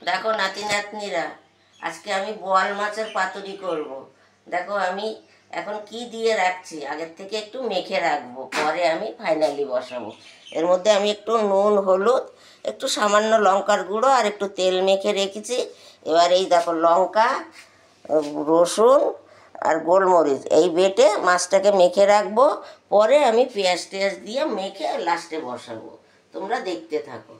দেখো নাতি নাতনিরা, আজকে আমি বোয়াল মাছের পাতুরি করব। দেখো আমি এখন কি দিয়ে রাখছি, আগের থেকে একটু মেখে রাখবো, পরে আমি ফাইনালি বসাবো। এর মধ্যে আমি একটু নুন, হলুদ, একটু সামান্য লঙ্কার গুঁড়ো আর একটু তেল মেখে রেখেছি। এবার এই দেখো লঙ্কা, রসুন আর গোলমরিচ এই বেটে মাছটাকে মেখে রাখবো। পরে আমি পেঁয়াজ টেয়াজ দিয়ে মেখে লাস্টে বসাবো। তোমরা দেখতে থাকো।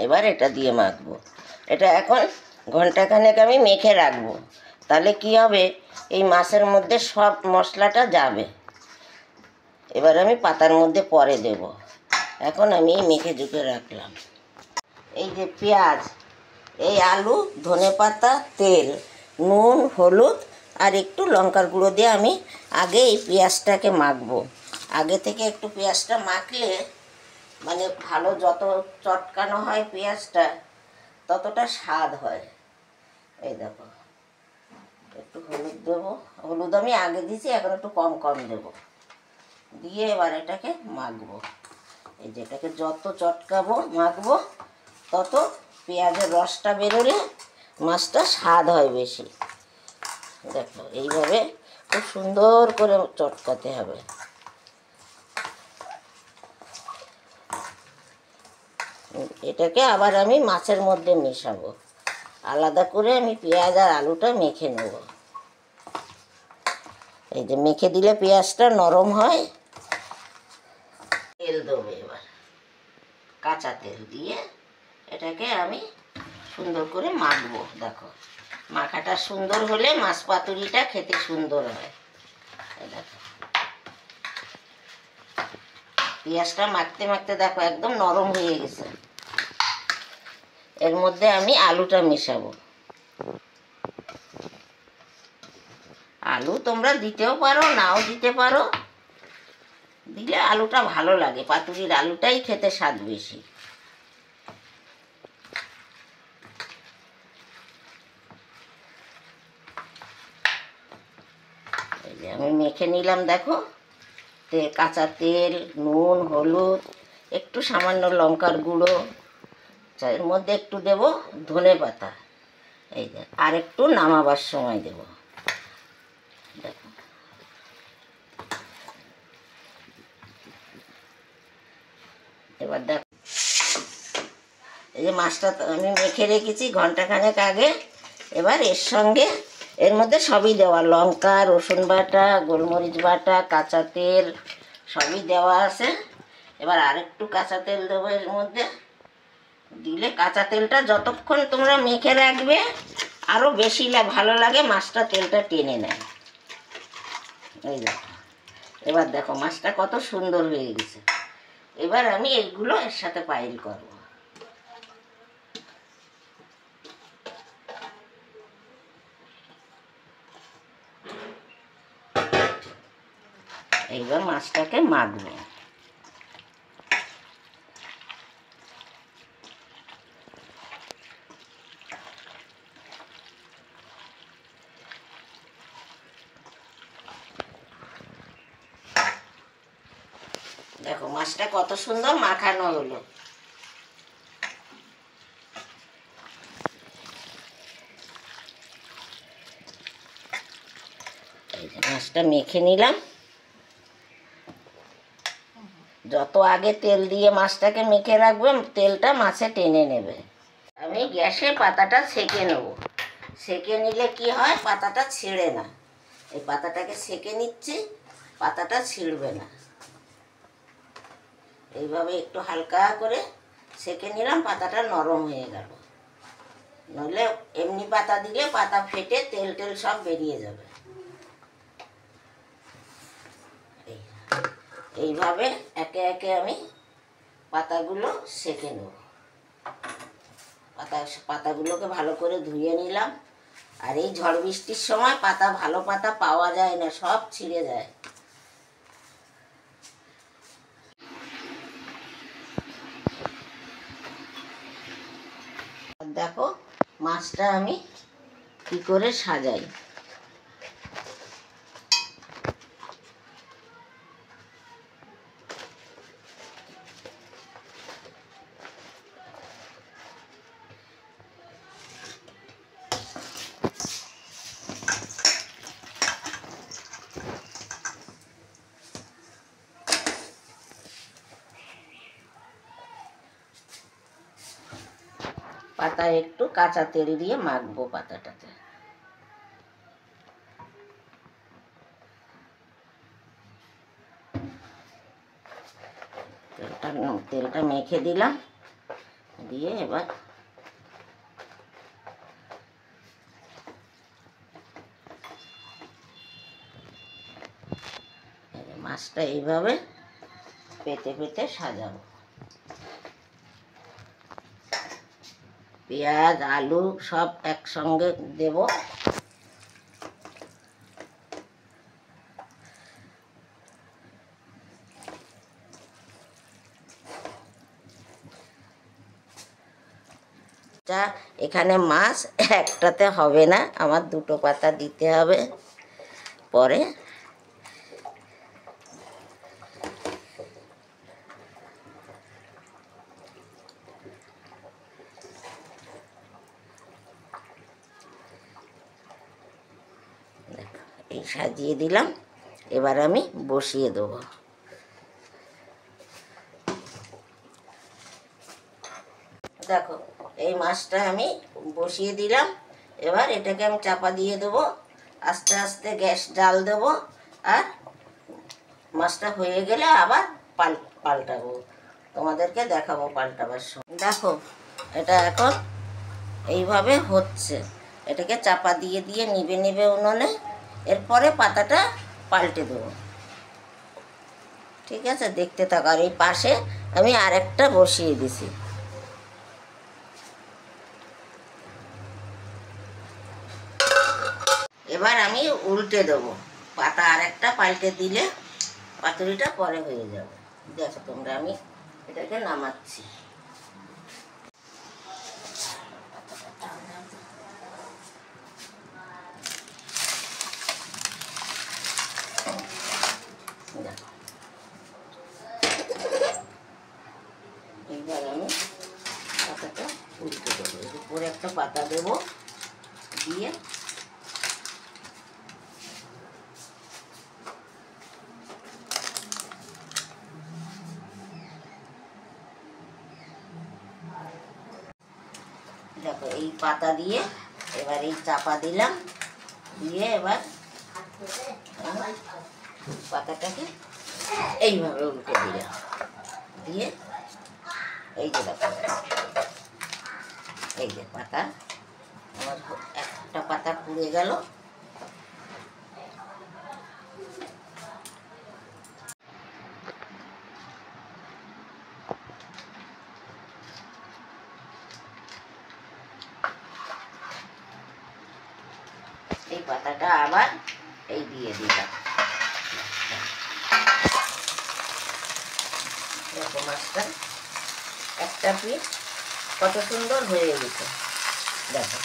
এবার এটা দিয়ে মাখবো। এটা এখন ঘন্টাখানেক আমি মেখে রাখবো। তাহলে কি হবে, এই মাছের মধ্যে সব মশলাটা যাবে। এবার আমি পাতার মধ্যে পরে দেব। এখন আমি মেখে ঝুঁকে রাখলাম। এই যে পেঁয়াজ, এই আলু, ধনেপাতা, তেল, নুন, হলুদ আর একটু লঙ্কার গুঁড়ো দিয়ে আমি আগে এই পেঁয়াজটাকে মাখবো। আগে থেকে একটু পেঁয়াজটা মাখলে মানে ভালো, যত চটকানো হয় পেঁয়াজটা ততটা স্বাদ হয়। এই দেখো একটু হলুদ দেবো, হলুদ আমি আগে দিয়েছি, এখন একটু কম কম দেবো। দিয়ে এবার এটাকে মাখবো। এই যে এটাকে যত চটকাবো মাখবো তত পেঁয়াজের রসটা বেরোলে মাছটা স্বাদ হয় বেশি। দেখো এইভাবে খুব সুন্দর করে চটকাতে হবে। এটাকে আবার আমি মাছের মধ্যে মেশাবো। আলাদা করে আমি পেঁয়াজ আর আলুটা মেখে নেব। এই যে মেখে দিলে পেঁয়াজটা নরম হয়। তেল দেবো এবার, কাঁচা তেল দিয়ে এটাকে আমি সুন্দর করে মাখবো। দেখো মাখাটা সুন্দর হলে মাছ পাতুরিটা খেতে সুন্দর হয়। দেখো পেঁয়াজটা মাখতে মাখতে দেখো একদম নরম হয়ে গেছে। এর মধ্যে আমি আলুটা মেশাবো। আলু তোমরা দিতেও পারো, নাও দিতে পারো। দিলে আলুটা ভালো লাগে, পাতুরির আলুটাই খেতে স্বাদ বেশি। এই যে আমি মেখে নিলাম। দেখো কাঁচা তেল, নুন, হলুদ, একটু সামান্য লঙ্কার গুঁড়ো, এর মধ্যে একটু দেব ধনেপাতা। এই যে আর একটু নামাবার সময় দেব। দেখো এবার দেখো এই যে মাছটা আমি মেখে রেখেছি ঘন্টাখানেক আগে। এবার এর সঙ্গে এর মধ্যে সবই দেওয়া, লঙ্কা, রসুন বাটা, গোলমরিচ বাটা, কাঁচা তেল সবই দেওয়া আছে। এবার আরেকটু কাঁচা তেল দেবো এর মধ্যে। দিলে কাঁচা তেলটা যতক্ষণ তোমরা মেখে রাখবে আরও বেশি ভালো লাগে, মাছটা তেলটা টেনে নেয়। এই দেখো এবার দেখো মাছটা কত সুন্দর হয়ে গেছে। এবার আমি এইগুলো এর সাথে পাইল করব। এইবার মাছটাকে মাখবো। দেখো মাছটা কত সুন্দর মাখানো হলো। এই যে মাছটা মেখে নিলাম। যত আগে তেল দিয়ে মাছটাকে মেখে রাখবে তেলটা মাছে টেনে নেবে। আমি গ্যাসে পাতাটা সেঁকে নেব। সেঁকে নিলে কি হয়, পাতাটা ছিঁড়ে না। এই পাতাটাকে সেঁকে নিচ্ছি, পাতাটা ছিঁড়বে না। এইভাবে একটু হালকা করে সেঁকে নিলাম, পাতাটা নরম হয়ে গেল। নইলে এমনি পাতা দিলে পাতা ফেটে তেল টেল সব বেরিয়ে যাবে। এইভাবে একে একে আমি পাতাগুলো সেঁকে নেব। পাতাগুলোকে ভালো করে ধুয়ে নিলাম। আর এই ঝড় বৃষ্টির সময় পাতা, ভালো পাতা পাওয়া যায় না, সব ছিঁড়ে যায়। দেখো মাছটা আমি কি করে সাজাই। পাতায় একটু কাঁচা তেল দিয়ে মাখবো পাতাটাতে। তেলটা মেখে দিলাম, দিয়ে এবার মাছটা এইভাবে পেতে পেতে সাজাবো। পেঁয়াজ আলু সব একসঙ্গে দেব। এখানে মাছ একটাতে হবে না, আমার দুটো পাতা দিতে হবে পরে। এই সাজিয়ে দিলাম, এবার আমি বসিয়ে দেবো। দেখো এই মাছটা আমি বসিয়ে দিলাম, এবার এটাকে আমি চাপা দিয়ে দেবো, আস্তে আস্তে গ্যাস জাল দেবো, আর মাছটা হয়ে গেলে আবার পাল্টাবো, তোমাদেরকে দেখাবো পাল্টাবার সময়। দেখো এটা এখন এইভাবে হচ্ছে, এটাকে চাপা দিয়ে দিয়ে নিবে নিবে উনুনে, এরপরে পাতাটা পাল্টে দেবো। ঠিক আছে, দেখতে থাকো। আর এই পাশে আমি আরেকটা বসিয়ে দিছি। এবার আমি উল্টে দেবো, পাতা আরেকটা পাল্টে দিলে পাতুরিটা পরে হয়ে যাবে। দেখো তোমরা, আমি এটাকে নামাচ্ছি। এইবার আমি পাতাটা উল্টে দেবো, উপরে একটা পাতা দেবো, দিয়ে দেখো এই পাতা দিয়ে এবার এই চাপা দিলাম, দিয়ে এবার পাতাটাকে এইভাবে উল্টে দিলাম, দিয়ে এই যে দেখো, এই যে পাতা আমার একটা পাতা পুড়ে গেল। এই পাতাটা আবার এই দিয়ে দিলাম। দেখো মাছটা একটা পিস কত সুন্দর হয়ে গেছে, দেখো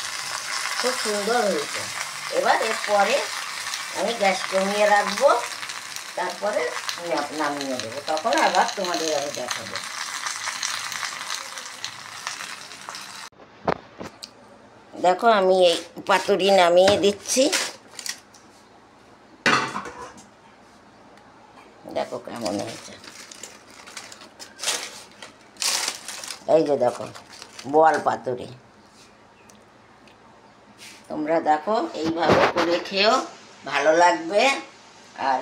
খুব সুন্দর হয়েছে। এবার এরপরে আমি গ্যাস কমিয়ে রাখবো, তারপরে নামিয়ে দেবো, তখন আবার তোমাদের আমি দেখাবো। দেখো আমি এই পাতুরি নামিয়ে দিচ্ছি, দেখো কেমন হয়েছে। এই যে দেখো বোয়াল পাতুরি, তোমরা দেখো এইভাবে করে খেও, ভালো লাগবে। আর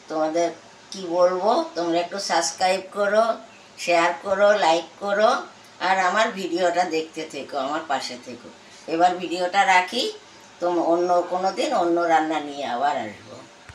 তোমাদের কি বলবো, তোমরা একটু সাবস্ক্রাইব করো, শেয়ার করো, লাইক করো, আর আমার ভিডিওটা দেখতে থেকো, আমার পাশে থেকো। এবার ভিডিওটা রাখি, অন্য কোনো দিন অন্য রান্না নিয়ে আবার আসবো।